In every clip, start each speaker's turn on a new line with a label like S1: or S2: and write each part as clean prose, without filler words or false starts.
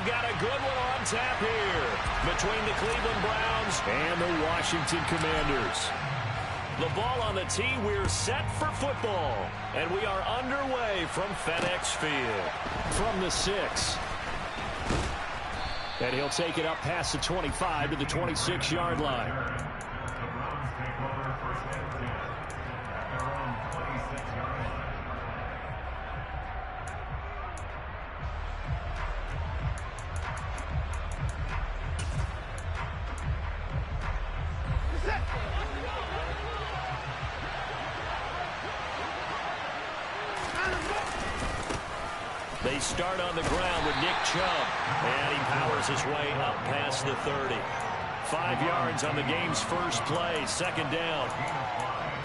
S1: we've got a good one on tap here between the Cleveland Browns and the Washington Commanders. The ball on the tee, we're set for football. And we are underway from FedEx Field. From the 6. And he'll take it up past the 25 to the 26-yard line. They start on the ground with Nick Chubb, and he powers his way up past the 30. 5 yards on the game's first play, second down.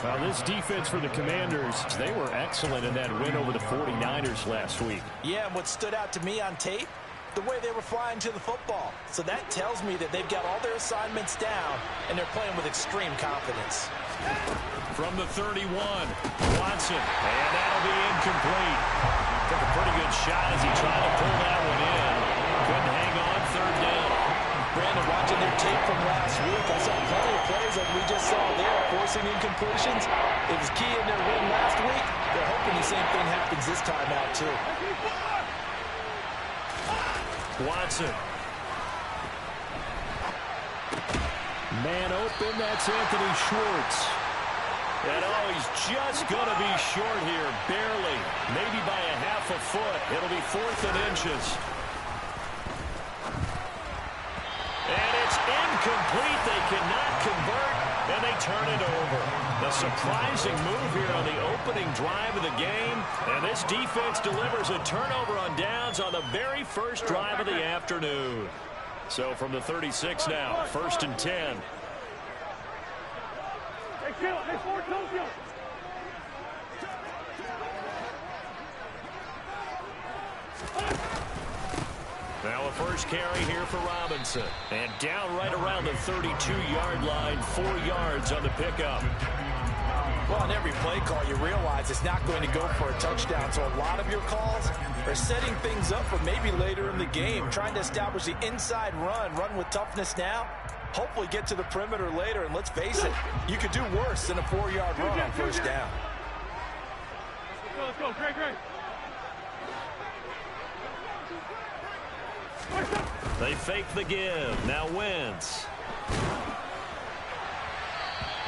S2: Well, this defense for the Commanders, they were excellent in that win over the 49ers last week.
S3: Yeah, and what stood out to me on tape, the way they were flying to the football. So that tells me that they've got all their assignments down, and they're playing with extreme confidence.
S1: From the 31, Watson, and that'll be incomplete. Took a pretty good shot as he tried to pull that one in. Couldn't hang on, third down.
S3: Brandon, watching their tape from last week, I saw plenty of plays like we just saw there, forcing incompletions. It was key in their win last week. They're hoping the same thing happens this time out, too.
S1: Watson.
S2: Man open, that's Anthony Schwartz.
S1: And oh, he's just going to be short here, barely. Maybe by a half a foot. It'll be 4th and inches. And it's incomplete. They cannot convert, and they turn it over. A surprising move here on the opening drive of the game. And this defense delivers a turnover on downs on the very first drive of the afternoon. So from the 36 now, 1st and 10. Now a first carry here for Robinson. And down right around the 32-yard line, 4 yards on the pickup.
S3: Well, on every play call, you realize it's not going to go for a touchdown. So a lot of your calls are setting things up for maybe later in the game, trying to establish the inside run with toughness now. Hopefully get to the perimeter later, and let's face it, you could do worse than a 4-yard run on first down.
S4: Let's go, Greg.
S1: They fake the give. Now Wentz.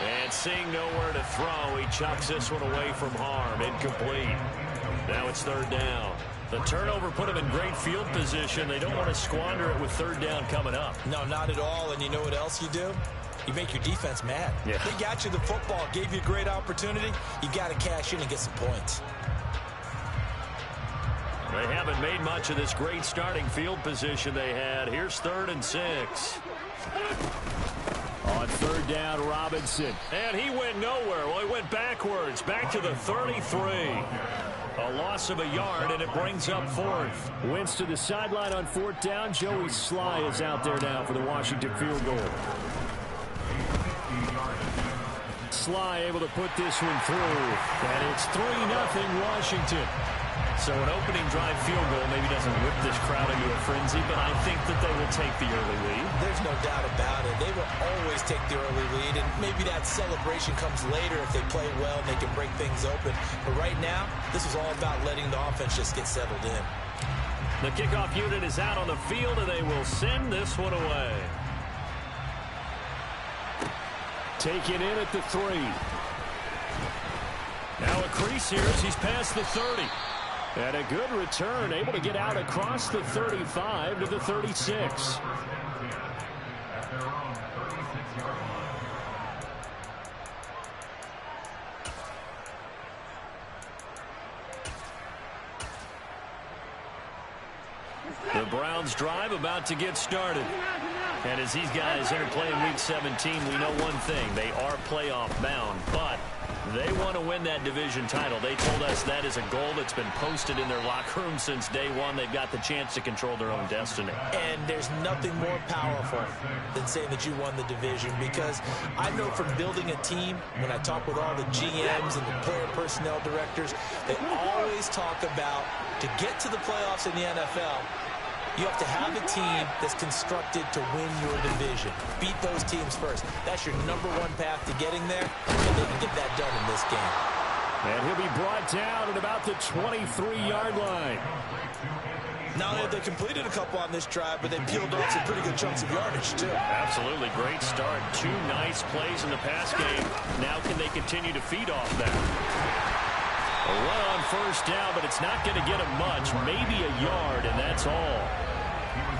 S1: And seeing nowhere to throw, he chucks this one away from harm. Incomplete. Now it's 3rd down. The turnover put them in great field position. They don't want to squander it with 3rd down coming up.
S3: No, not at all. And you know what else you do? You make your defense mad.
S1: Yeah.
S3: They got you the football, gave you a great opportunity. You got to cash in and get some points.
S1: They haven't made much of this great starting field position they had. Here's 3rd and 6.
S2: On 3rd down, Robinson.
S1: And he went nowhere. Well, he went backwards, back to the 33. A loss of a yard, and it brings up 4th.
S2: Wentz to the sideline on 4th down. Joey Sly is out there now for the Washington field goal. Sly able to put this one through. And it's 3-0 Washington.
S1: So an opening drive field goal maybe doesn't whip this crowd into a frenzy, but I think that they will take the early lead.
S3: There's no doubt about it. They will always take the early lead, and maybe that celebration comes later if they play well and they can break things open. But right now, this is all about letting the offense just get settled in.
S1: The kickoff unit is out on the field, and they will send this one away.
S2: Taken in at the 3.
S1: Now a crease here as he's past the 30.
S2: And a good return, able to get out across the 35 to the 36.
S1: The Browns drive about to get started. And as these guys enter play in Week 17, we know one thing. They are playoff bound, but they want to win that division title. They told us that is a goal that's been posted in their locker room since day one. They've got the chance to control their own destiny.
S3: And there's nothing more powerful than saying that you won the division, because I know from building a team, when I talk with all the GMs and the player personnel directors, they always talk about to get to the playoffs in the NFL, You have to have a team that's constructed to win your division. Beat those teams first. That's your #1 path to getting there, and they can get that done in this game.
S2: And he'll be brought down at about the 23-yard line.
S3: Not only have they completed a couple on this drive, but they peeled off some pretty good chunks of yardage, too.
S2: Absolutely. Great start. 2 nice plays in the pass game. Now can they continue to feed off that? A run on first down, but it's not going to get them much. Maybe a yard, and that's all.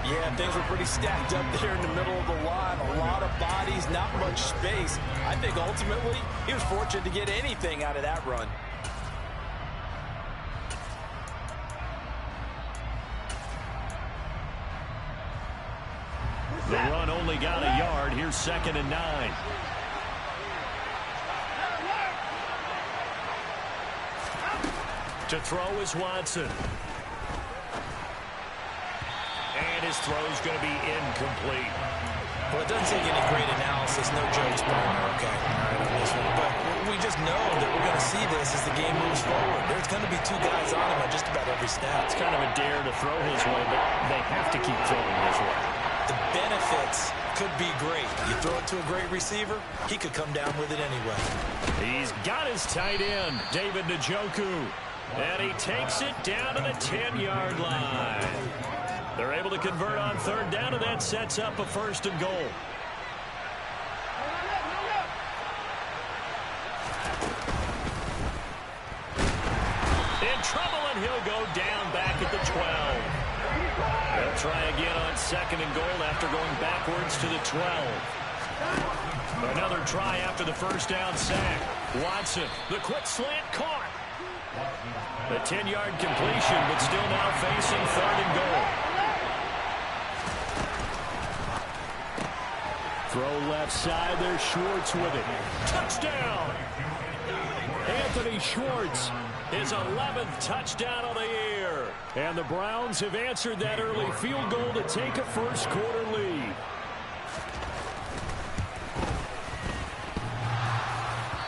S3: Yeah, things were pretty stacked up there in the middle of the line. A lot of bodies, not much space. I think ultimately he was fortunate to get anything out of that run.
S2: The run only got a yard. Here's 2nd and 9. To throw is Watson. And his throw is going to be incomplete.
S3: Well, it doesn't take any great analysis. No jokes, partner. Okay, all right on this one. But we just know that we're going to see this as the game moves forward. There's going to be 2 guys on him on just about every snap.
S2: It's kind of a dare to throw his way, but they have to keep throwing his way.
S3: The benefits could be great. You throw it to a great receiver, he could come down with it anyway.
S2: He's got his tight end, David Njoku. And he takes it down to the 10-yard line. They're able to convert on 3rd down, and that sets up a 1st and goal. In trouble, and he'll go down back at the 12. They'll try again on 2nd and goal after going backwards to the 12. Another try after the 1st down sack. Watson, the quick slant caught. The 10-yard completion, but still now facing 3rd and goal. Throw left side, there's Schwartz with it. Touchdown! Anthony Schwartz, his 11th touchdown of the year. And the Browns have answered that early field goal to take a first-quarter lead.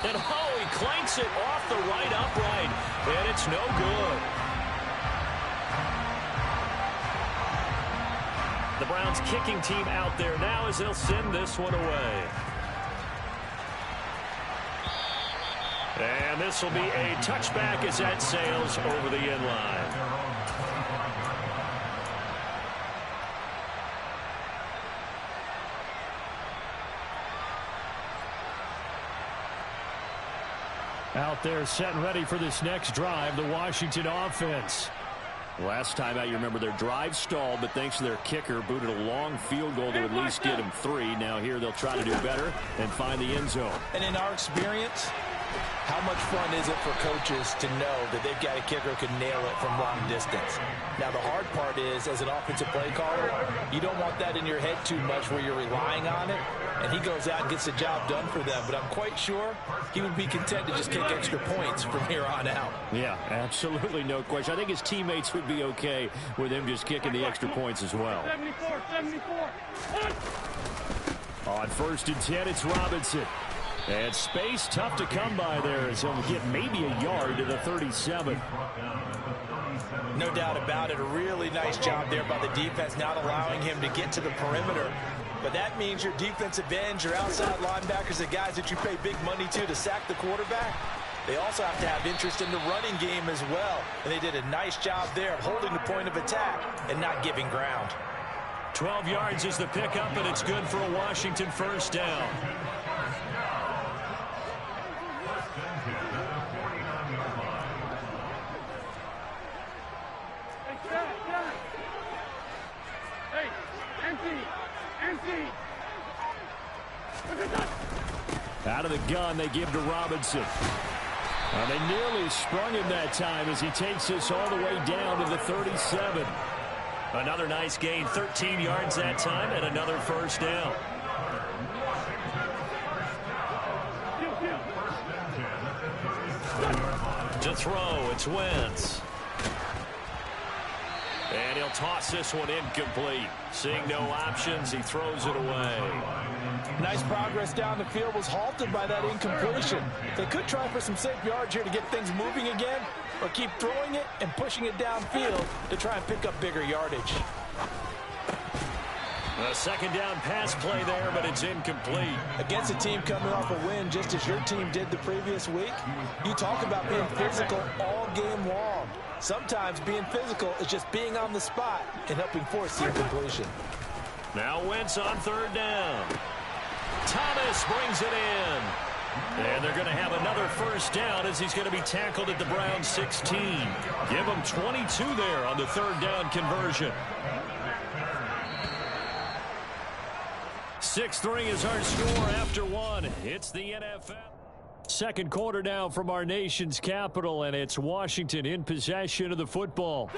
S2: And he clanks it off the right upright, and it's no good. The Browns kicking team out there now as they'll send this one away. And this will be a touchback as that sails over the end line. Out there set and ready for this next drive, the Washington offense. Last time out, you remember their drive stalled, but thanks to their kicker, booted a long field goal to at least get them 3. Now here they'll try to do better and find the end zone.
S3: And in our experience, how much fun is it for coaches to know that they've got a kicker who can nail it from long distance? Now, the hard part is, as an offensive play caller, you don't want that in your head too much where you're relying on it, and he goes out and gets the job done for them. But I'm quite sure he would be content to just kick extra points from here on out.
S2: Yeah, absolutely no question. I think his teammates would be okay with him just kicking the extra points as well. 74. On 1st and 10, it's Robinson. And space tough to come by there as he'll get maybe a yard to the 37.
S3: No doubt about it. A really nice job there by the defense, not allowing him to get to the perimeter. But that means your defensive ends, your outside linebackers, the guys that you pay big money to sack the quarterback, they also have to have interest in the running game as well. And they did a nice job there of holding the point of attack and not giving ground.
S2: 12 yards is the pickup, and it's good for a Washington 1st down. Out of the gun, they give to Robinson. They nearly sprung him that time as he takes this all the way down to the 37. Another nice gain, 13 yards that time, and another 1st down. To throw, it's Wentz. And he'll toss this one incomplete. Seeing no options, he throws it away.
S3: Nice progress down the field, was halted by that incompletion. They could try for some safe yards here to get things moving again, or keep throwing it and pushing it downfield to try and pick up bigger yardage.
S1: A second down pass play there, but it's incomplete.
S3: Against a team coming off a win just as your team did the previous week, you talk about being physical all game long. Sometimes being physical is just being on the spot and helping force the incompletion.
S1: Now Wentz on third down. Thomas brings it in. And they're going to have another first down as he's going to be tackled at the Browns 16. Give him 22 there on the third down conversion. 6-3 is our score after one. It's the NFL. Second quarter now from our nation's capital, and it's Washington in possession of the football.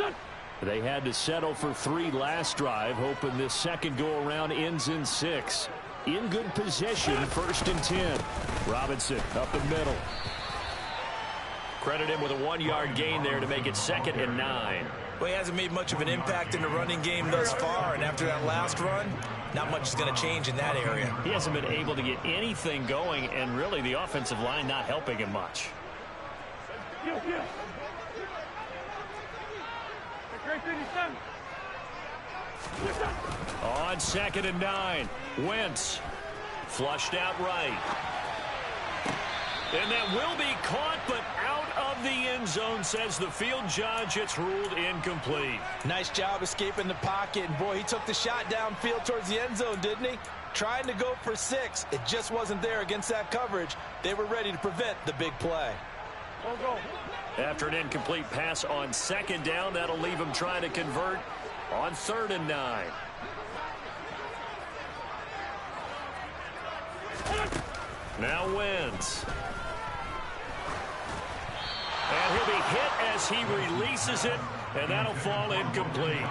S1: They had to settle for 3 last drive, hoping this second go-around ends in 6. In good position, 1st and 10. Robinson up the middle. Credit him with a 1-yard gain there to make it 2nd and 9.
S3: Well, he hasn't made much of an impact in the running game thus far, and after that last run, not much is going to change in that area.
S1: He hasn't been able to get anything going, and really the offensive line not helping him much. On 2nd and 9, Wentz flushed out right. And that will be caught, but out of the end zone, says the field judge. It's ruled incomplete.
S3: Nice job escaping the pocket, and boy, he took the shot downfield towards the end zone, didn't he? Trying to go for 6. It just wasn't there against that coverage. They were ready to prevent the big play.
S1: After an incomplete pass on 2nd down, that'll leave him trying to convert on 3rd and 9. Now Wentz. And he'll be hit as he releases it, and that'll fall incomplete.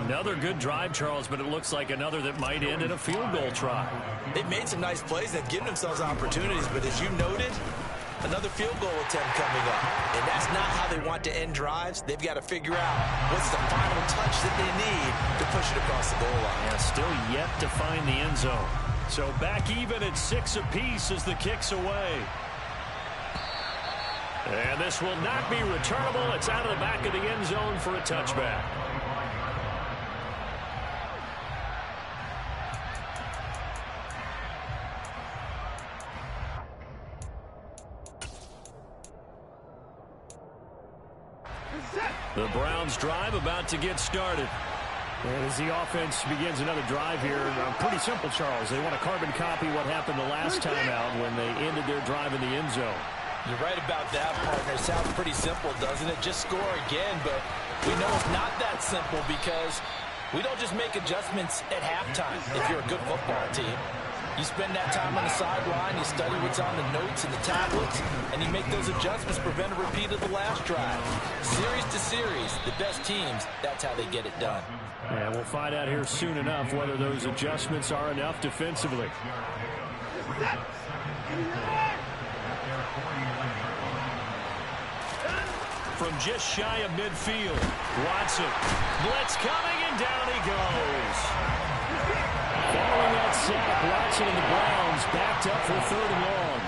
S1: Another good drive, Charles, but it looks like another that might end in a field goal try.
S3: They've made some nice plays. They've given themselves opportunities, but as you noted, another field goal attempt coming up. And that's not how they want to end drives. They've got to figure out what's the final touch that they need to push it across the goal line.
S1: Yeah, still yet to find the end zone. So back even at 6 apiece as the kick's away. And this will not be returnable. It's out of the back of the end zone for a touchback. The Browns drive about to get started. And as the offense begins another drive here, pretty simple, Charles. They want to carbon copy what happened the last time out when they ended their drive in the end zone.
S3: You're right about that, partner. It sounds pretty simple, doesn't it? Just score again, but we know it's not that simple because we don't just make adjustments at halftime if you're a good football team. You spend that time on the sideline, you study what's on the notes and the tablets, and you make those adjustments to prevent a repeat of the last drive. Series to series, the best teams, that's how they get it done.
S1: And we'll find out here soon enough whether those adjustments are enough defensively. From just shy of midfield, Watson. Blitz coming, and down he goes. Following that sack, Watson and the Browns backed up for 3rd and long.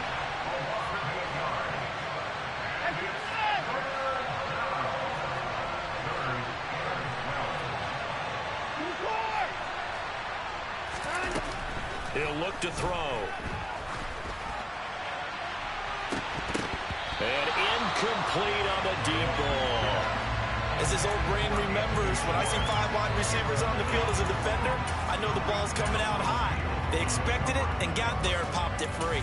S1: He'll look to throw. And incomplete on the deep ball.
S3: As his old brain remembers, when I see 5 wide receivers on the field as a defender, I know the ball's coming out high. They expected it and got there and popped it free.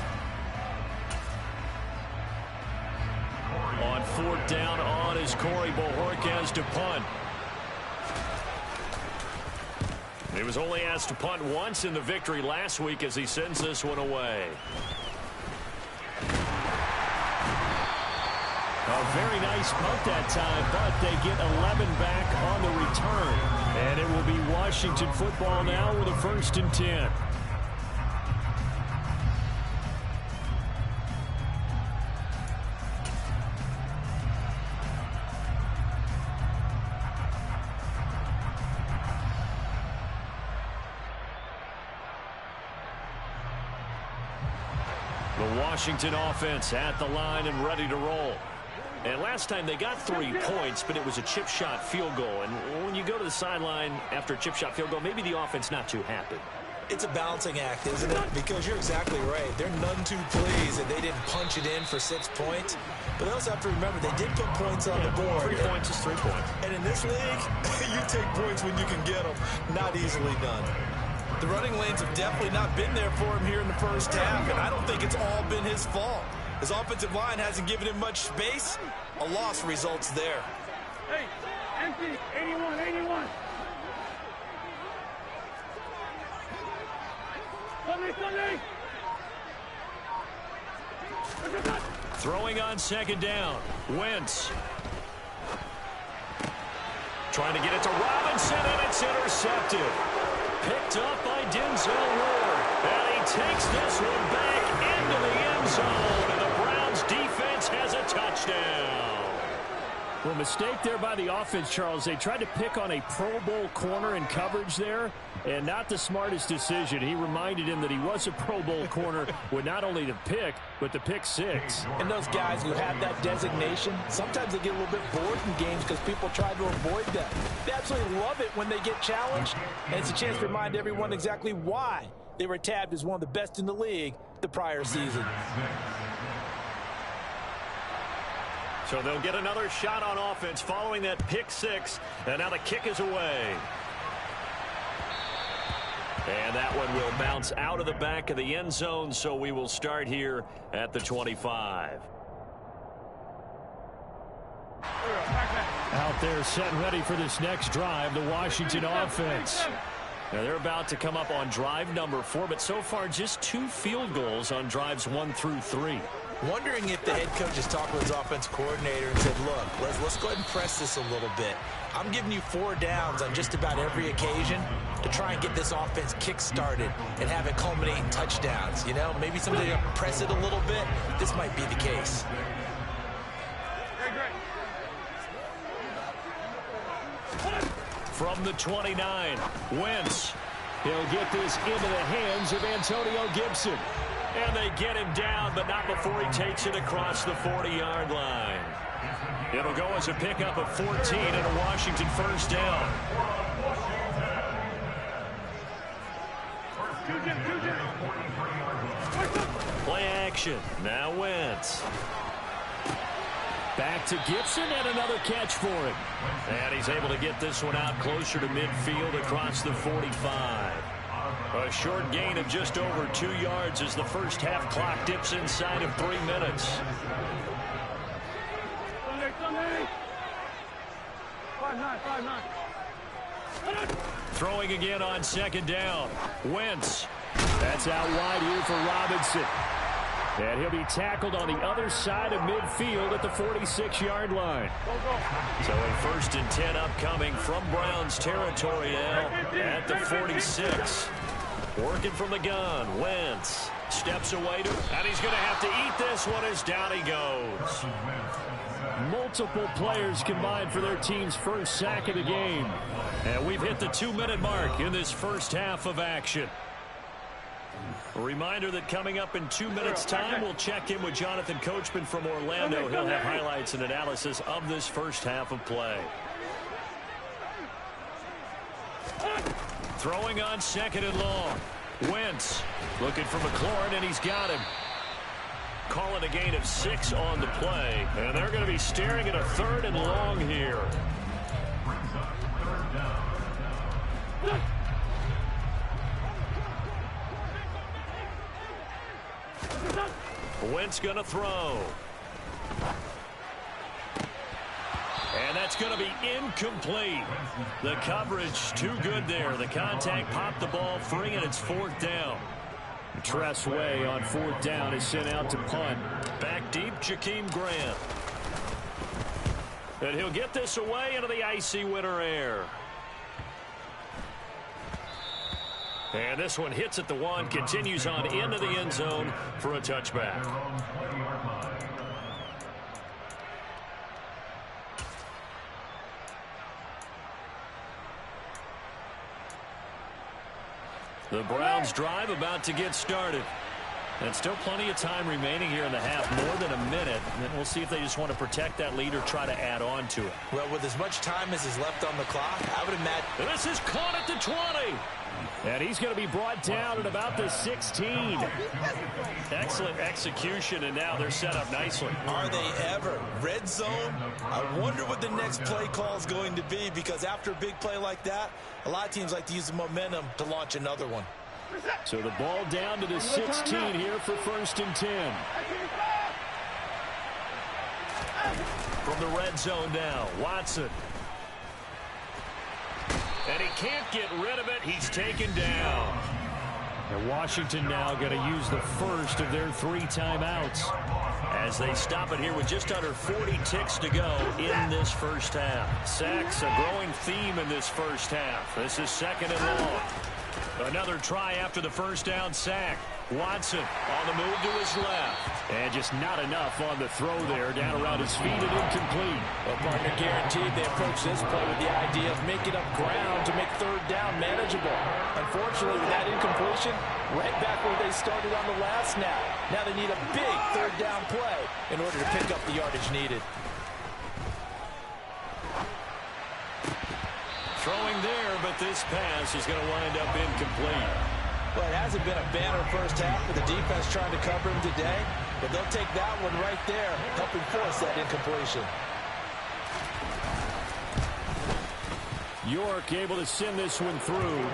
S1: On 4th down on is Corey Bojorquez to punt. He was only asked to punt once in the victory last week as he sends this one away. A very nice punt that time, but they get 11 back on the return. And it will be Washington football now with a 1st and 10. The Washington offense at the line and ready to roll. And last time they got 3 points, but it was a chip shot field goal. And when you go to the sideline after a chip shot field goal, maybe the offense not too happy.
S3: It's a balancing act, isn't it? Because you're exactly right. They're none too pleased that they didn't punch it in for 6 points. But they also have to remember they did put points on the board.
S1: 3 points is 3 points.
S3: And in this league, you take points when you can get them. Not easily done. The running lanes have definitely not been there for him here in the first half, and I don't think it's all been his fault. His offensive line hasn't given him much space. A loss results there.
S2: Hey, empty, 81, 81. Sunday.
S1: Throwing on second down. Wentz. Trying to get it to Robinson, and it's intercepted. Picked up by Denzel Ward. And he takes this one back into the end zone. And the Browns defense has a touchdown.
S2: Well, mistake there by the offense, Charles. They tried to pick on a Pro Bowl corner in coverage there, and not the smartest decision. He reminded him that he was a Pro Bowl corner with not only the pick, but the pick 6.
S3: And those guys who have that designation, sometimes they get a little bit bored in games because people try to avoid them. They absolutely love it when they get challenged, and it's a chance to remind everyone exactly why they were tabbed as one of the best in the league the prior season.
S1: So they'll get another shot on offense following that pick 6. And now the kick is away. And that one will bounce out of the back of the end zone, so we will start here at the 25.
S2: Out there set ready for this next drive, the Washington offense.
S1: Now they're about to come up on drive number 4, but so far just 2 field goals on drives 1 through 3.
S3: Wondering if the head coach has talked with his offense coordinator and said, look, let's go ahead and press this a little bit. I'm giving you 4 downs on just about every occasion to try and get this offense kick-started and have it culminate in touchdowns. You know, maybe somebody to press it a little bit. This might be the case.
S1: From the 29, Wentz.
S2: He'll get this into the hands of Antonio Gibson.
S1: And they get him down, but not before he takes it across the 40-yard line. It'll go as a pickup of 14 and a Washington first down. Play action. Now Wentz.
S2: Back to Gibson and another catch for him.
S1: And he's able to get this one out closer to midfield across the 45. A short gain of just over 2 yards as the first half clock dips inside of 3 minutes. Throwing again on second down. Wentz.
S2: That's out wide here for Robinson. And he'll be tackled on the other side of midfield at the 46-yard line.
S1: So a 1st and 10 upcoming from Browns territory now at the 46. Working from the gun. Wentz steps away and he's going to have to eat this one as down he goes.
S2: Multiple players combined for their team's first sack of the game.
S1: And we've hit the 2-minute mark in this first half of action. A reminder that coming up in 2 minutes' time, we'll check in with Jonathan Coachman from Orlando. He'll have highlights and analysis of this first half of play. Throwing on second and long. Wentz looking for McLaurin, and he's got him. Calling a gain of 6 on the play. And they're going to be staring at a 3rd and long here. Wentz going to throw. And that's going to be incomplete. The coverage too good there. The contact popped the ball free, and it's 4th down.
S2: Tressway on 4th down is sent out to punt.
S1: Back deep, Jakeem Grant. And he'll get this away into the icy winter air. And this one hits at the 1, continues on into the end zone for a touchback. The Browns drive about to get started. And still plenty of time remaining here in the half, more than a minute. And then we'll see if they just want to protect that lead or try to add on to it.
S3: Well, with as much time as is left on the clock, I would imagine.
S1: And this is caught at the 20. And he's going to be brought down at about the 16. Excellent execution, and now they're set up nicely.
S3: Are they ever? Red zone? I wonder what the next play call is going to be, because after a big play like that, a lot of teams like to use the momentum to launch another one.
S1: So the ball down to the 16 here for 1st and 10. From the red zone now, Watson. And he can't get rid of it. He's taken down. And Washington now going to use the first of their 3 timeouts as they stop it here with just under 40 ticks to go in this first half. Sacks a growing theme in this first half. This is 2nd and long. Another try after the first down sack. Watson on the move to his left. And just not enough on the throw there. Down around his feet and incomplete.
S3: Well, partner, guaranteed they approach this play with the idea of making up ground to make 3rd down manageable. Unfortunately, with that incompletion, right back where they started on the last snap. Now they need a big 3rd down play in order to pick up the yardage needed.
S1: Throwing there, but this pass is going to wind up incomplete.
S3: Well, it hasn't been a banner first half for the defense trying to cover him today, but they'll take that one right there, helping force that incompletion.
S1: York able to send this one through.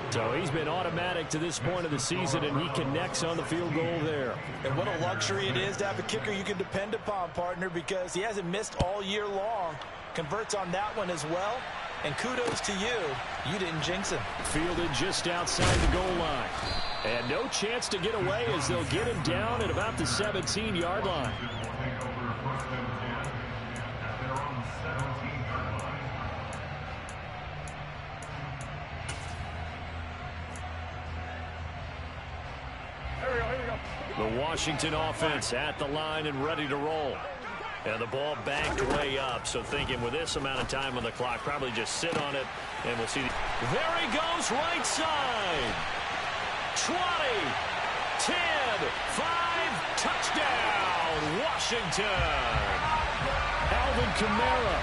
S1: So he's been automatic to this point of the season, and he connects on the field goal there.
S3: And what a luxury it is to have a kicker you can depend upon, partner, because he hasn't missed all year long. Converts on that one as well. And kudos to you. You didn't jinx him.
S1: Fielded just outside the goal line. And no chance to get away as they'll get him down at about the 17-yard line. The Washington offense at the line and ready to roll. And the ball backed way up, so thinking with this amount of time on the clock, probably just sit on it, and we'll see. There he goes, right side. 20, 10, 5, touchdown, Washington. Alvin Kamara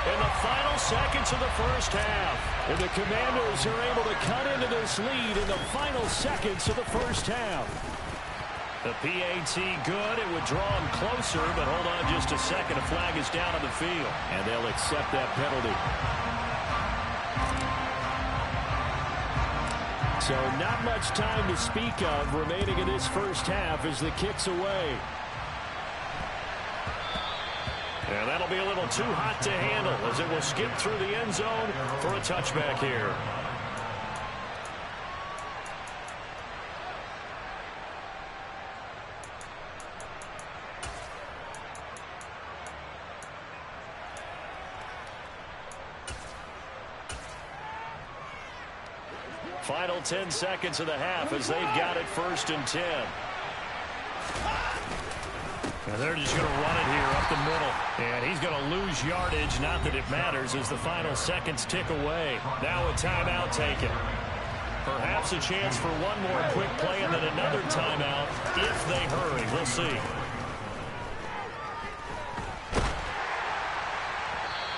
S1: in the final seconds of the first half. And the Commanders are able to cut into this lead in the final seconds of the first half. The PAT good. It would draw him closer, but hold on just a second. A flag is down on the field, and they'll accept that penalty. So not much time to speak of remaining in this first half as the kick's away. And that'll be a little too hot to handle as it will skip through the end zone for a touchback here. Final 10 seconds of the half as they've got it 1st and 10. And they're just going to run it here up the middle. And he's going to lose yardage. Not that it matters as the final seconds tick away. Now a timeout taken. Perhaps a chance for one more quick play and then another timeout if they hurry. We'll see.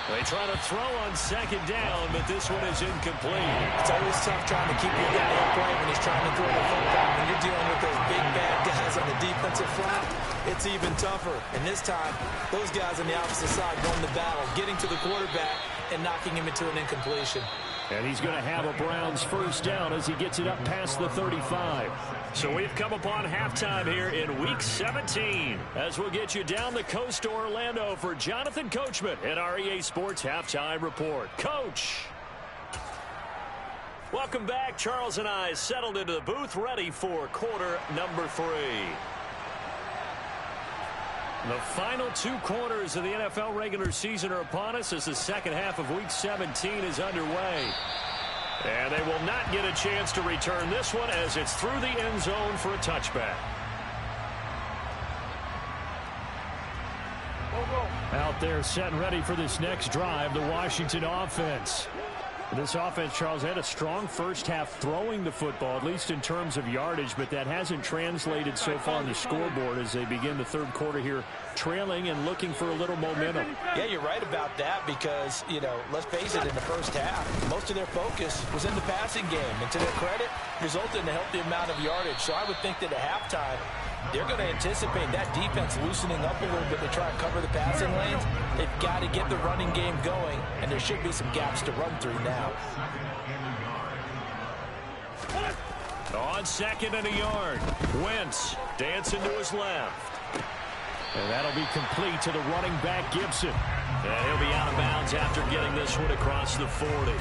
S1: They try to throw on 2nd down, but this one is incomplete.
S3: It's always tough trying to keep your guy upright when he's trying to throw the football. When you're dealing with those big, bad guys on the defensive front, it's even tougher. And this time, those guys on the opposite side won the battle, getting to the quarterback and knocking him into an incompletion.
S1: And he's going to have a Browns 1st down as he gets it up past the 35. So we've come upon halftime here in Week 17 as we'll get you down the coast to Orlando for Jonathan Coachman and our EA Sports Halftime Report. Coach! Welcome back. Charles and I settled into the booth ready for quarter number 3. The final 2 quarters of the NFL regular season are upon us as the second half of Week 17 is underway. And they will not get a chance to return this one as it's through the end zone for a touchback. Out there set and ready for this next drive, the Washington offense. This offense, Charles, had a strong first half throwing the football, at least in terms of yardage, but that hasn't translated so far on the scoreboard as they begin the third quarter here, trailing and looking for a little momentum.
S3: Yeah, you're right about that because, you know, let's face it, in the first half, most of their focus was in the passing game. And to their credit, resulted in a healthy amount of yardage. So I would think that at halftime, they're going to anticipate that defense loosening up a little bit to try and cover the passing lanes. They've got to get the running game going, and there should be some gaps to run through now.
S1: On second and a yard, Wentz dancing to his left. And that'll be complete to the running back, Gibson. And he'll be out of bounds after getting this one across the 40.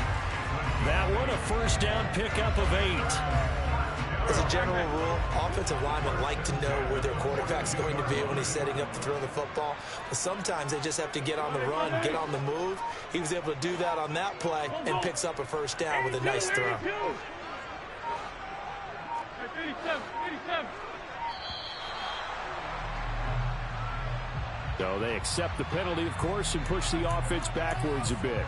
S1: That one, a first down pickup of 8.
S3: As a general rule, offensive linemen like to know where their quarterback's going to be when he's setting up to throw the football. But sometimes they just have to get on the run, get on the move. He was able to do that on that play and picks up a first down with a nice throw.
S1: So they accept the penalty, of course, and push the offense backwards a bit.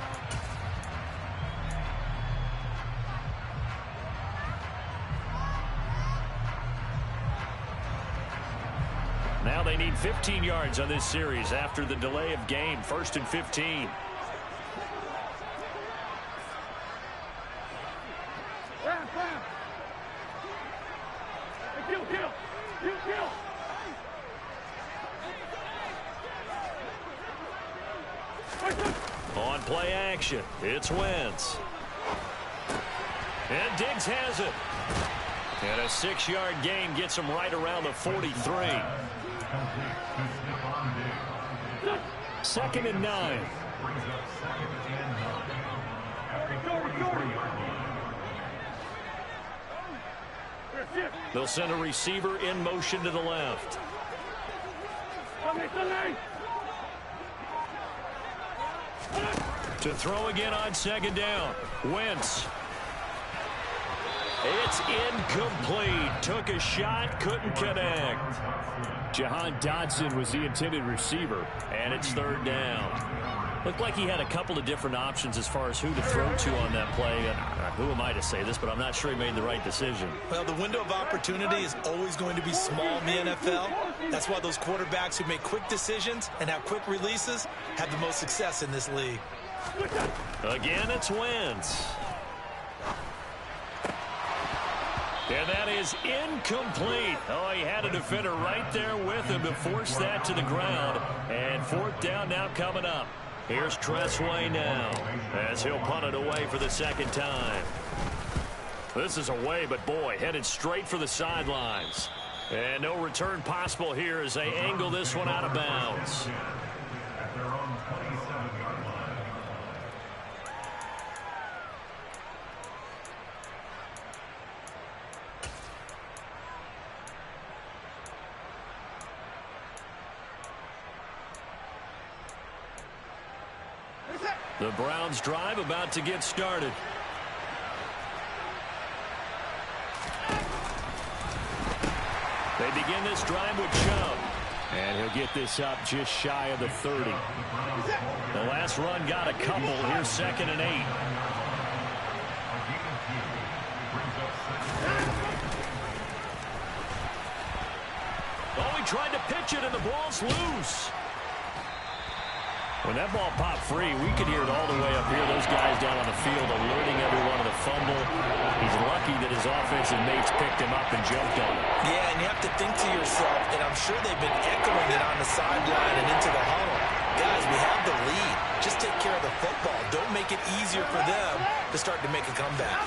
S1: Now they need 15 yards on this series after the delay of game. 1st and 15. On play action, it's Wentz. And Diggs has it. And a 6-yard gain gets him right around the 43. 2nd and 9. They'll send a receiver in motion to the left. To throw again on 2nd down. Wentz. It's incomplete. Took a shot, couldn't connect. Jahan Dotson was the intended receiver, and it's 3rd down. Looked like he had a couple of different options as far as who to throw to on that play. And who am I to say this, but I'm not sure he made the right decision.
S3: Well, the window of opportunity is always going to be small in the NFL. That's why those quarterbacks who make quick decisions and have quick releases have the most success in this league.
S1: Again, it's Wentz. And that is incomplete. Oh, he had a defender right there with him to force that to the ground. And 4th down now coming up. Here's Tressway now as he'll punt it away for the 2nd time. This is away, but boy, headed straight for the sidelines. And no return possible here as they angle this one out of bounds. The Browns drive about to get started. They begin this drive with Chubb. And he'll get this up just shy of the 30. The last run got a couple. Here's 2nd and 8. Oh, he tried to pitch it and the ball's loose. When that ball popped free, we could hear it all the way up here. Those guys down on the field alerting everyone of the fumble. He's lucky that his offensive mates picked him up and jumped on him.
S3: Yeah, and you have to think to yourself, and I'm sure they've been echoing it on the sideline and into the huddle. Guys, we have the lead. Just take care of the football. Don't make it easier for them to start to make a comeback.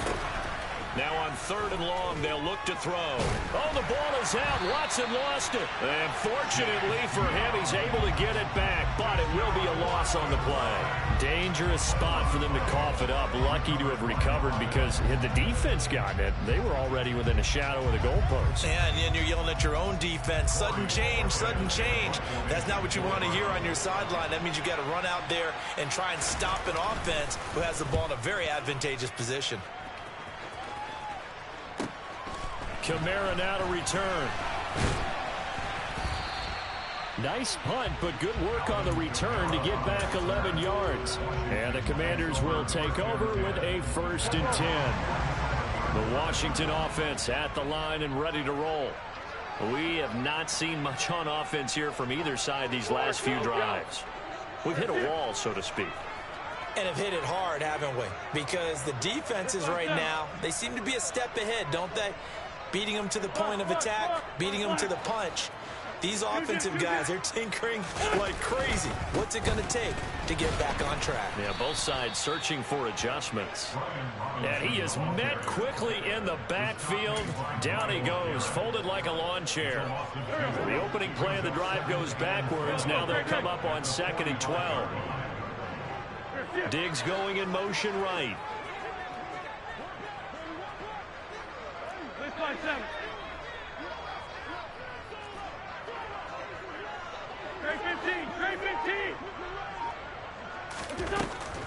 S1: Now on 3rd and long, they'll look to throw. Oh, the ball is out. Watson lost it. And fortunately for him, he's able to get it back, but it will be a loss on the play. Dangerous spot for them to cough it up. Lucky to have recovered because had the defense gotten it, they were already within a shadow of the goalpost.
S3: Yeah, and then you're yelling at your own defense. Sudden change, sudden change. That's not what you want to hear on your sideline. That means you got to run out there and try and stop an offense who has the ball in a very advantageous position.
S1: Kamara now to return. Nice punt, but good work on the return to get back 11 yards. And the Commanders will take over with a 1st and 10. The Washington offense at the line and ready to roll. We have not seen much on offense here from either side these last few drives. We've hit a wall, so to speak.
S3: And have hit it hard, haven't we? Because the defenses right now, they seem to be a step ahead, don't they? Beating them to the point of attack, beating them to the punch. These offensive guys, they're tinkering like crazy. What's it going to take to get back on track?
S1: Yeah, both sides searching for adjustments. And he is met quickly in the backfield. Down he goes, folded like a lawn chair. The opening play of the drive goes backwards. Now they'll come up on 2nd and 12. Diggs going in motion right.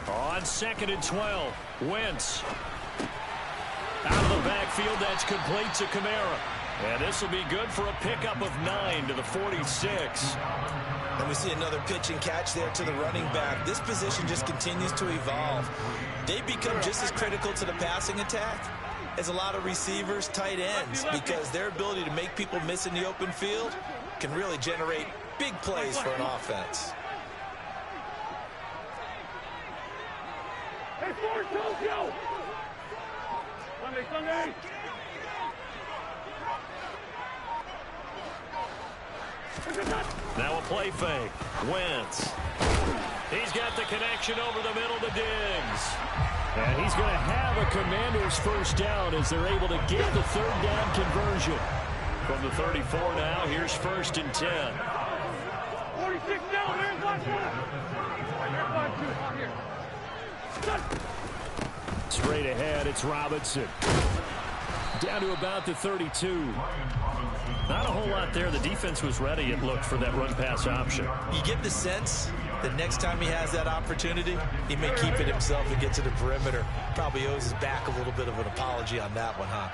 S1: On 2nd and 12, Wentz. Out of the backfield, that's complete to Kamara. And this will be good for a pickup of 9 to the 46.
S3: And we see another pitch and catch there to the running back. This position just continues to evolve. They become just as critical to the passing attack as a lot of receivers, tight ends, because their ability to make people miss in the open field can really generate big plays for an offense.
S2: Hey, Ford, Tokyo! Sunday!
S1: Now a play fake. Wentz. He's got the connection over the middle to Diggs. And he's going to have a Commanders 1st down as they're able to get the 3rd down conversion. From the 34 now, here's 1st and 10.
S2: 46 down, there's 1-2.
S1: Straight ahead, it's Robinson. Down to about the 32. Not a whole lot there. The defense was ready, it looked, for that run-pass option.
S3: You get the sense that next time he has that opportunity, he may keep it himself and get to the perimeter. Probably owes his back a little bit of an apology on that one, huh?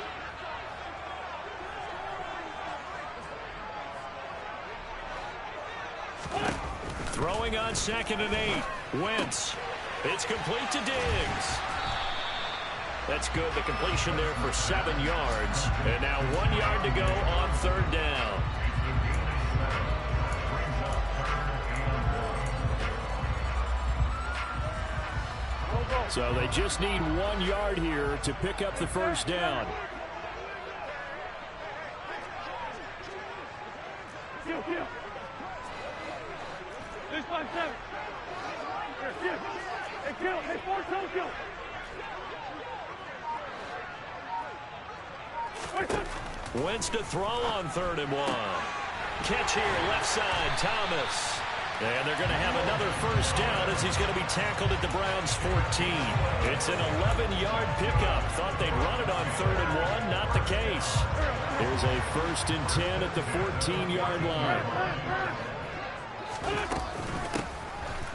S1: Throwing on 2nd and 8. Wentz. It's complete to Diggs. That's good. The completion there for 7 yards. And now 1 yard to go on 3rd down. So they just need 1 yard here to pick up the 1st down.
S2: This 5-7. Hey, kill. Hey, 4-2.
S1: Wentz to throw on 3rd and 1. Catch here, left side, Thomas. And they're going to have another 1st down as he's going to be tackled at the Browns' 14. It's an 11-yard pickup. Thought they'd run it on 3rd and 1. Not the case. Here's a 1st and 10 at the 14-yard line.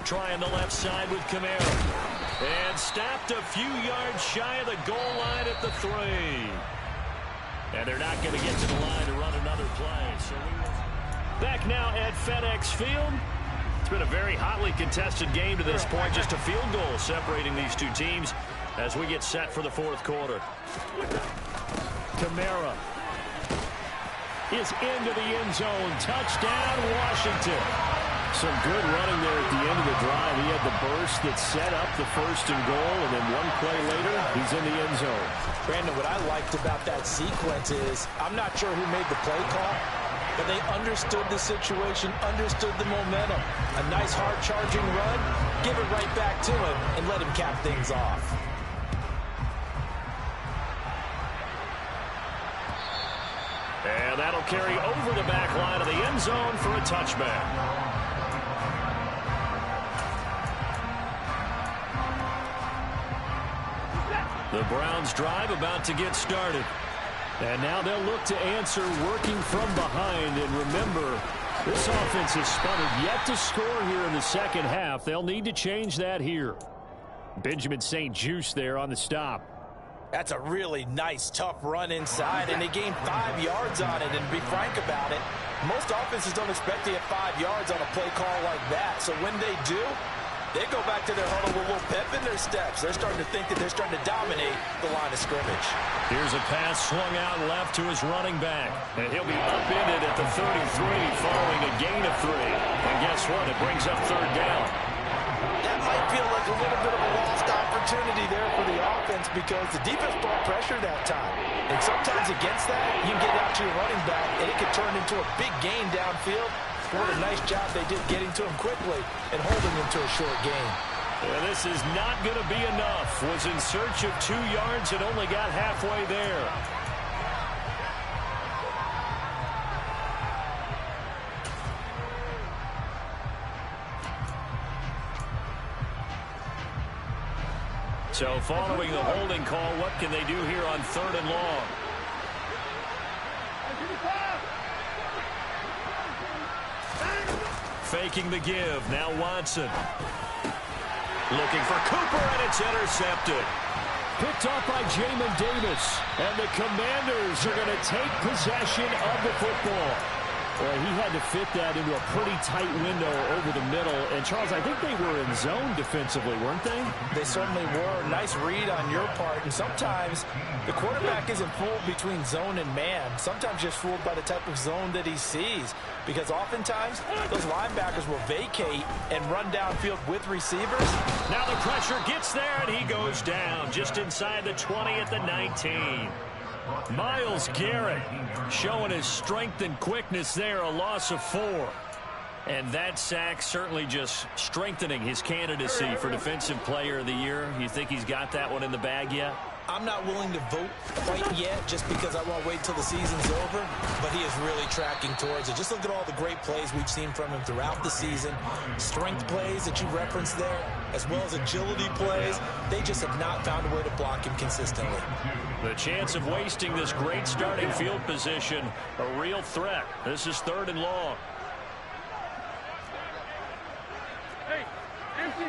S1: Trying the left side with Kamara. And stopped a few yards shy of the goal line at the 3. And they're not going to get to the line to run another play. So back now at FedEx Field. It's been a very hotly contested game to this point. Just a field goal separating these two teams as we get set for the 4th quarter. Kamara is into the end zone. Touchdown, Washington. Some good running there at the end of the drive. He had the burst that set up the 1st and goal, and then 1 play later, he's in the end zone.
S3: Brandon, what I liked about that sequence is, I'm not sure who made the play call, but they understood the situation, understood the momentum. A nice hard-charging run, give it right back to him, and let him cap things off.
S1: And that'll carry over the back line of the end zone for a touchback. The Browns drive about to get started. And now they'll look to answer working from behind. And remember, this offense has sputtered yet to score here in the 2nd half. They'll need to change that here. Benjamin St. Juste there on the stop.
S3: That's a really nice, tough run inside, and they gained 5 yards on it. And to be frank about it, most offenses don't expect to get 5 yards on a play call like that. So when they do, they go back to their huddle with a little pep in their steps. They're starting to think that they're starting to dominate the line of scrimmage.
S1: Here's a pass swung out left to his running back. And he'll be upended at the 33 following a gain of 3. And guess what? It brings up 3rd down.
S3: That might feel like a little bit of a lost opportunity there for the offense because the defense brought pressure that time. And sometimes against that, you can get out to your running back, and it could turn into a big gain downfield. What a nice job they did getting to him quickly and holding him to a short gain.
S1: And this is not going to be enough. Was in search of 2 yards and only got halfway there. So following the holding call, what can they do here on 3rd and long? Faking the give. Now Watson. Looking for Cooper, and it's intercepted. Picked off by Jamin Davis. And the Commanders are going to take possession of the football. Well, he had to fit that into a pretty tight window over the middle. And, Charles, I think they were in zone defensively, weren't they?
S3: They certainly were. Nice read on your part. And sometimes the quarterback isn't fooled between zone and man. Sometimes just fooled by the type of zone that he sees. Because oftentimes, those linebackers will vacate and run downfield with receivers.
S1: Now the pressure gets there, and he goes down just inside the 20 at the 19. Myles Garrett showing his strength and quickness there, a loss of 4. And that sack certainly just strengthening his candidacy for Defensive Player of the Year. You think he's got that one in the bag yet?
S3: I'm not willing to vote quite yet just because I won't wait till the season's over, but he is really tracking towards it. Just look at all the great plays we've seen from him throughout the season. Strength plays that you referenced there, as well as agility plays. They just have not found a way to block him consistently.
S1: The chance of wasting this great starting field position, a real threat. This is 3rd and long.
S2: Hey, empty.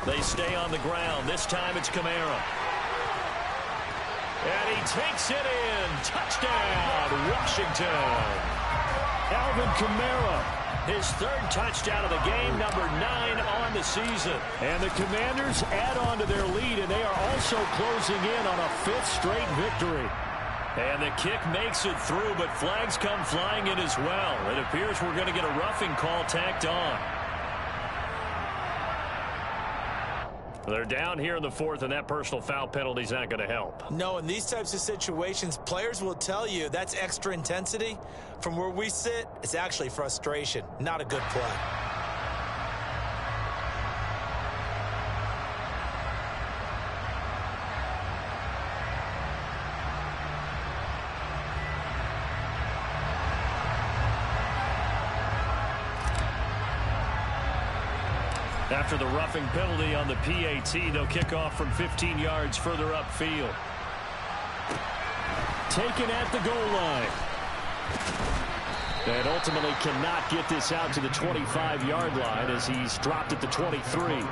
S1: They stay on the ground. This time it's Kamara. And he takes it in. Touchdown, Washington. Alvin Kamara, his 3rd touchdown of the game, number 9 on the season. And the Commanders add on to their lead, and they are also closing in on a 5th straight victory. And the kick makes it through, but flags come flying in as well. It appears we're going to get a roughing call tacked on. They're down here in the 4th, and that personal foul penalty is not going to help.
S3: No, in these types of situations, players will tell you that's extra intensity. From where we sit, it's actually frustration, not a good play.
S1: After the roughing penalty on the PAT, they'll kick off from 15 yards further upfield. Taken at the goal line. And ultimately cannot get this out to the 25-yard line as he's dropped at the 23.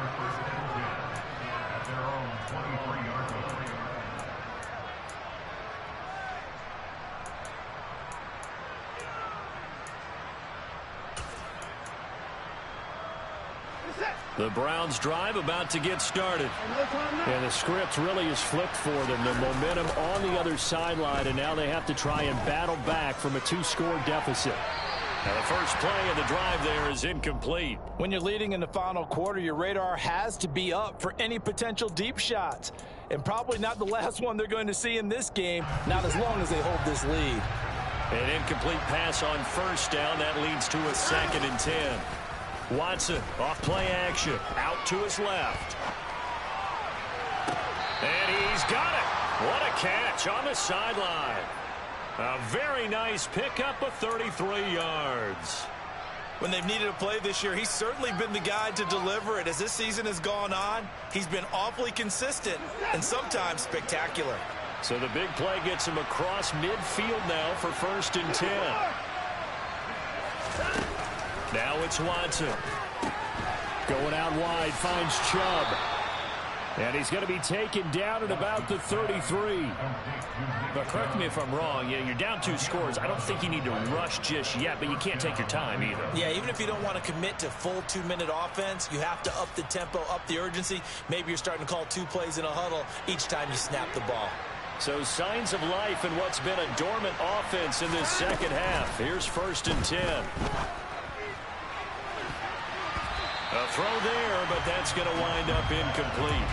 S1: The Browns drive about to get started. And the script really is flipped for them. The momentum on the other sideline, and now they have to try and battle back from a 2-score deficit. And the first play of the drive there is incomplete.
S3: When you're leading in the final quarter, your radar has to be up for any potential deep shots. And probably not the last one they're going to see in this game, not as long as they hold this lead.
S1: An incomplete pass on 1st down. That leads to a 2nd and 10. Watson off play action, out to his left. And he's got it. What a catch on the sideline. A very nice pickup of 33 yards.
S3: When they've needed a play this year, he's certainly been the guy to deliver it. As this season has gone on, he's been awfully consistent and sometimes spectacular.
S1: So the big play gets him across midfield now for 1st and 10. Now it's Watson. Going out wide, finds Chubb. And he's going to be taken down at about the 33.
S2: But correct me if I'm wrong, you're down 2 scores. I don't think you need to rush just yet, but you can't take your time either.
S3: Yeah, even if you don't want to commit to full 2-minute offense, you have to up the tempo, up the urgency. Maybe you're starting to call 2 plays in a huddle each time you snap the ball.
S1: So signs of life in what's been a dormant offense in this second half. Here's 1st and 10. A throw there, but that's going to wind up incomplete.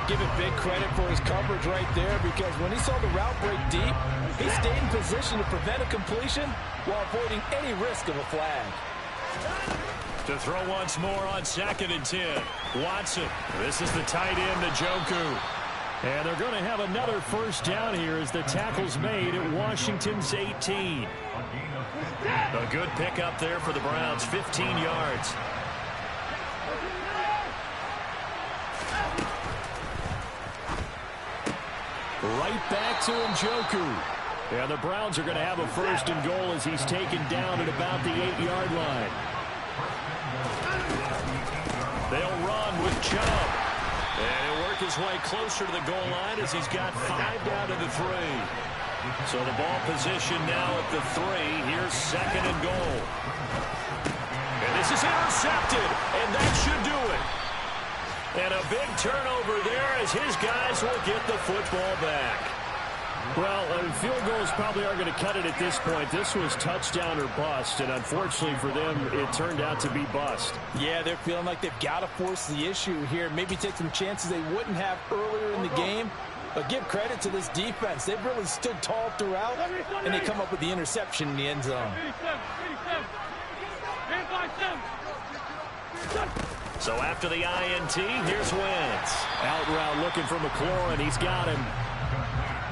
S3: Give it big credit for his coverage right there, because when he saw the route break deep, he stayed in position to prevent a completion while avoiding any risk of a flag.
S1: To throw once more on 2nd and 10. Watson. This is the tight end, Njoku. And they're going to have another 1st down here as the tackle's made at Washington's 18. A good pickup there for the Browns, 15 yards. Right back to Njoku. And the Browns are going to have a 1st and goal as he's taken down at about the 8-yard line. They'll run with Chubb. And he'll work his way closer to the goal line as he's got 5 down to the 3. So the ball position now at the 3. Here's 2nd and goal. And this is intercepted. And that should do it. And a big turnover there as his guys will get the football back. Well, field goals probably aren't going to cut it at this point. This was touchdown or bust, and unfortunately for them, it turned out to be bust.
S3: Yeah, they're feeling like they've got to force the issue here. Maybe take some chances they wouldn't have earlier in the game. But give credit to this defense. They've really stood tall throughout, and they come up with the interception in the end zone.
S1: So after the INT, here's Wentz. Out route looking for McLaurin. He's got him.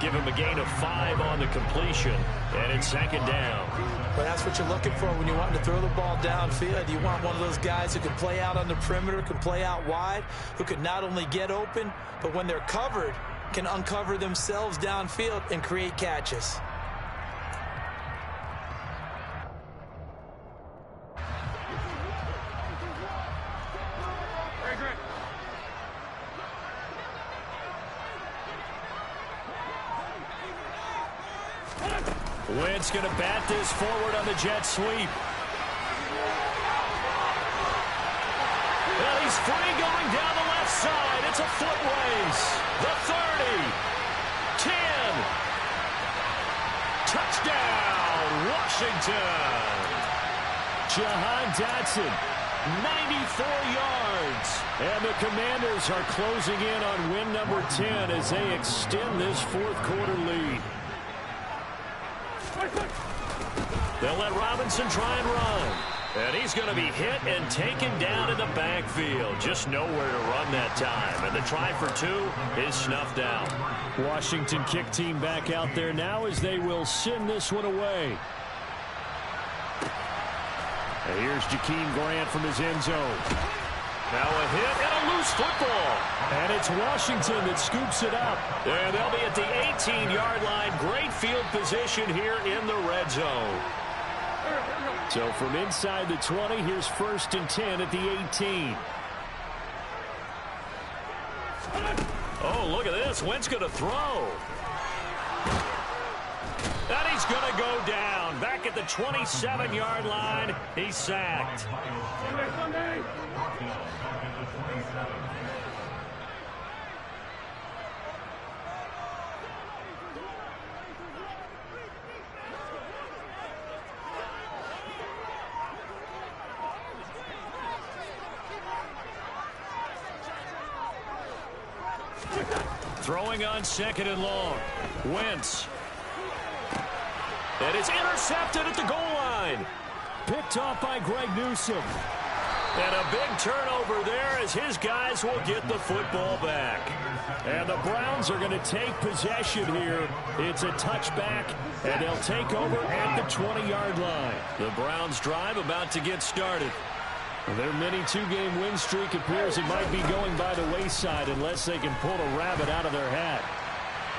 S1: Give him a gain of 5 on the completion. And it's 2nd down.
S3: But that's what you're looking for when you want to throw the ball downfield. You want one of those guys who can play out on the perimeter, can play out wide, who can not only get open, but when they're covered, can uncover themselves downfield and create catches.
S1: Wentz going to bat this forward on the jet sweep. Well, he's free going down the left side. It's a foot race. The 30. 10. Touchdown, Washington. Jahan Dotson, 94 yards. And the Commanders are closing in on win number 10 as they extend this 4th quarter lead. They'll let Robinson try and run. And he's going to be hit and taken down in the backfield. Just nowhere to run that time. And the try for 2 is snuffed out. Washington kick team back out there now as they will send this one away. And here's Jakeem Grant from his end zone. Now a hit and a loose football. And it's Washington that scoops it up. And they'll be at the 18-yard line. Great field position here in the red zone. So from inside the 20, here's 1st and 10 at the 18. Oh, look at this. Wentz going to throw. And he's going to go down. Back at the 27-yard line. He's sacked. Throwing on 2nd and long. Wentz. And it's intercepted at the goal line. Picked off by Greg Newsome. And a big turnover there as his guys will get the football back. And the Browns are going to take possession here. It's a touchback, and they'll take over at the 20-yard line. The Browns drive about to get started. Their mini 2-game win streak appears it might be going by the wayside unless they can pull a rabbit out of their hat.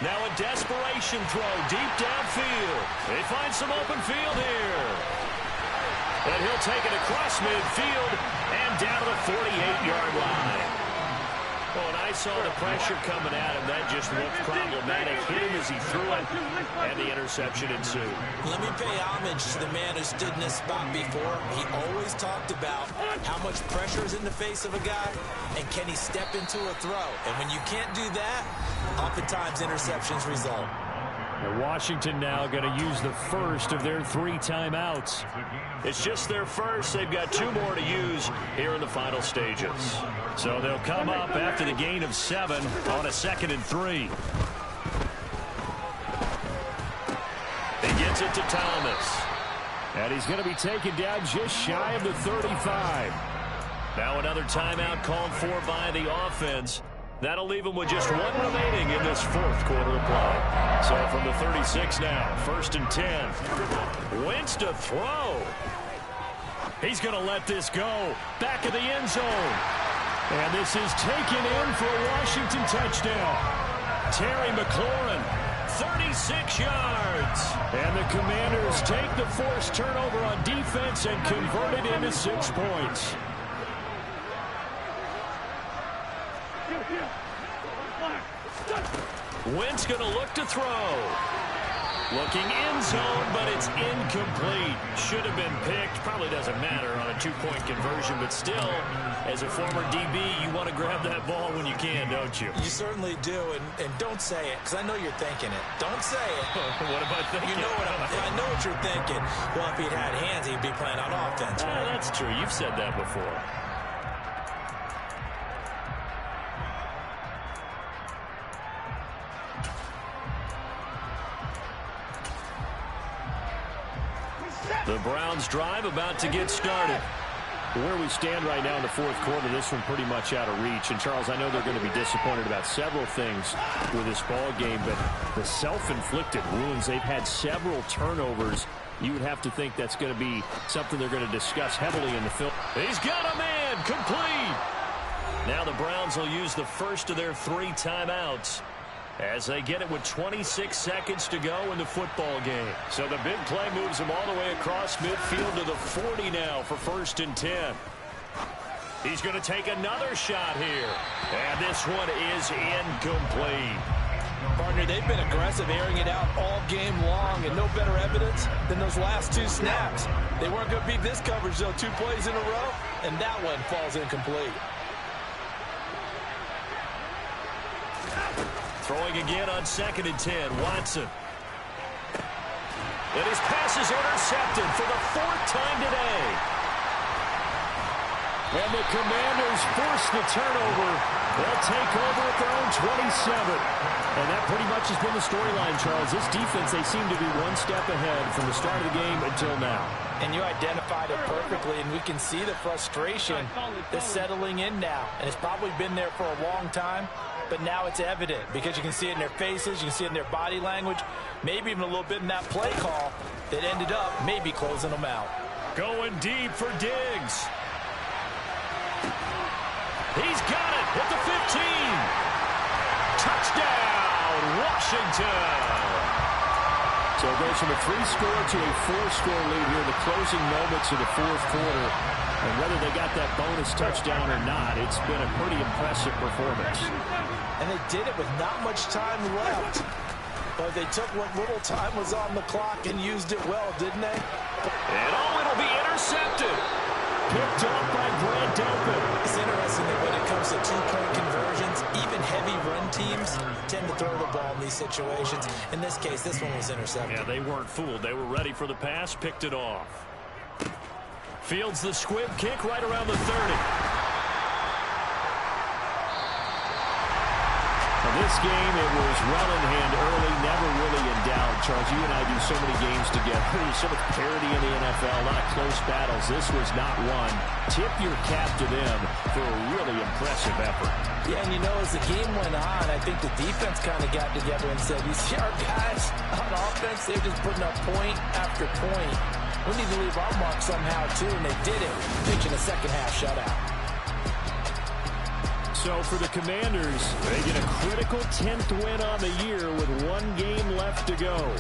S1: Now a desperation throw deep downfield. They find some open field here. And he'll take it across midfield and down to the 48-yard line. Well, and I saw the pressure coming at him. That just looked problematic. Hit him as he threw it, and the interception ensued.
S3: Let me pay homage to the man who stood in this spot before. He always talked about how much pressure is in the face of a guy, and can he step into a throw. And when you can't do that, oftentimes interceptions result.
S1: And Washington now going to use the first of their 3 timeouts. It's just their first. They've got 2 more to use here in the final stages. So they'll come up after the gain of 7 on a 2nd and 3. He gets it to Thomas. And he's going to be taken down just shy of the 35. Now another timeout called for by the offense. That'll leave him with just 1 remaining in this 4th quarter of play. So from the 36 now, 1st and 10. Wentz to throw. He's going to let this go. Back of the end zone. And this is taken in for a Washington touchdown. Terry McLaurin, 36 yards. And the Commanders take the forced turnover on defense and convert it into 6 points. Wentz going to look to throw. Looking end zone, but it's incomplete. Should have been picked. Probably doesn't matter on a 2-point conversion, but still, as a former DB, you want to grab that ball when you can, don't you?
S3: You certainly do, and don't say it, because I know you're thinking it. Don't say it.
S1: What am I thinking?
S3: You know I know what you're thinking. Well, if he'd had hands, he'd be playing on offense. Right?
S1: That's true. You've said that before. The Browns drive about to get started. Where we stand right now in the 4th quarter, this one pretty much out of reach. And, Charles, I know they're going to be disappointed about several things with this ball game, but the self-inflicted wounds, they've had several turnovers. You would have to think that's going to be something they're going to discuss heavily in the film. He's got a man, complete. Now the Browns will use the first of their 3 timeouts as they get it with 26 seconds to go in the football game. So the big play moves them all the way across midfield to the 40 now for 1st and 10. He's going to take another shot here. And this one is incomplete.
S3: Partner, they've been aggressive, airing it out all game long, and no better evidence than those last 2 snaps. They weren't going to beat this coverage, though, 2 plays in a row, and that one falls incomplete.
S1: Throwing again on 2nd and 10, Watson. And his pass is intercepted for the 4th time today. And the Commanders force the turnover. They'll take over at their own 27. And that pretty much has been the storyline, Charles. This defense, they seem to be 1 step ahead from the start of the game until now.
S3: And you identified it perfectly, and we can see the frustration that's settling in now. And it's probably been there for a long time, but now it's evident because you can see it in their faces, you can see it in their body language, maybe even a little bit in that play call that ended up maybe closing them out.
S1: Going deep for Diggs. He's got it at the 15. Touchdown, Washington. So it goes from a 3-score to a 4-score lead here in the closing moments of the 4th quarter. And whether they got that bonus touchdown or not, it's been a pretty impressive performance.
S3: And they did it with not much time left. But they took what little time was on the clock and used it well, didn't they?
S1: And it'll be intercepted. Picked up by Grant Delpit.
S3: It's interesting that when it comes to 2-point conversions, even heavy run teams tend to throw the ball in these situations. In this case, this one was intercepted.
S1: Yeah, they weren't fooled. They were ready for the pass, picked it off. Fields the squib kick right around the 30. This game, it was well in hand early, never really in doubt. Charles, you and I do so many games together. There's so much parity in the NFL, a lot of close battles. This was not one. Tip your cap to them for a really impressive effort.
S3: Yeah, and you know, as the game went on, I think the defense kind of got together and said, you see our guys on offense, they're just putting up point after point. We need to leave our mark somehow, too, and they did it, pitching a second-half shutout.
S1: So for the Commanders, they get a critical 10th win on the year with 1 game left to go.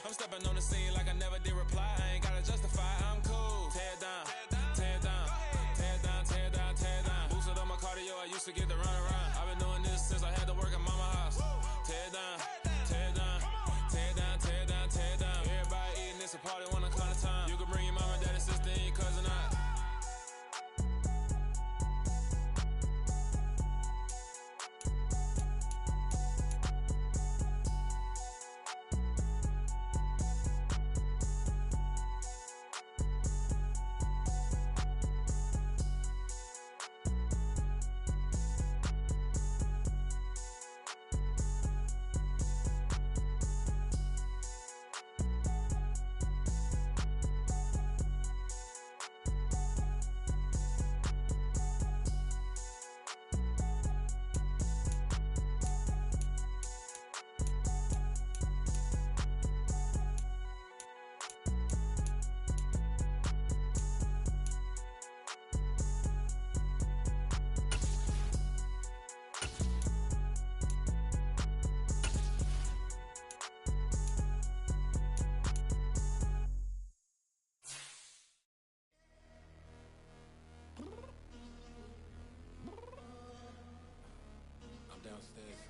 S4: I'm stepping on the scene like I never did reply. I ain't gotta justify, I'm cool.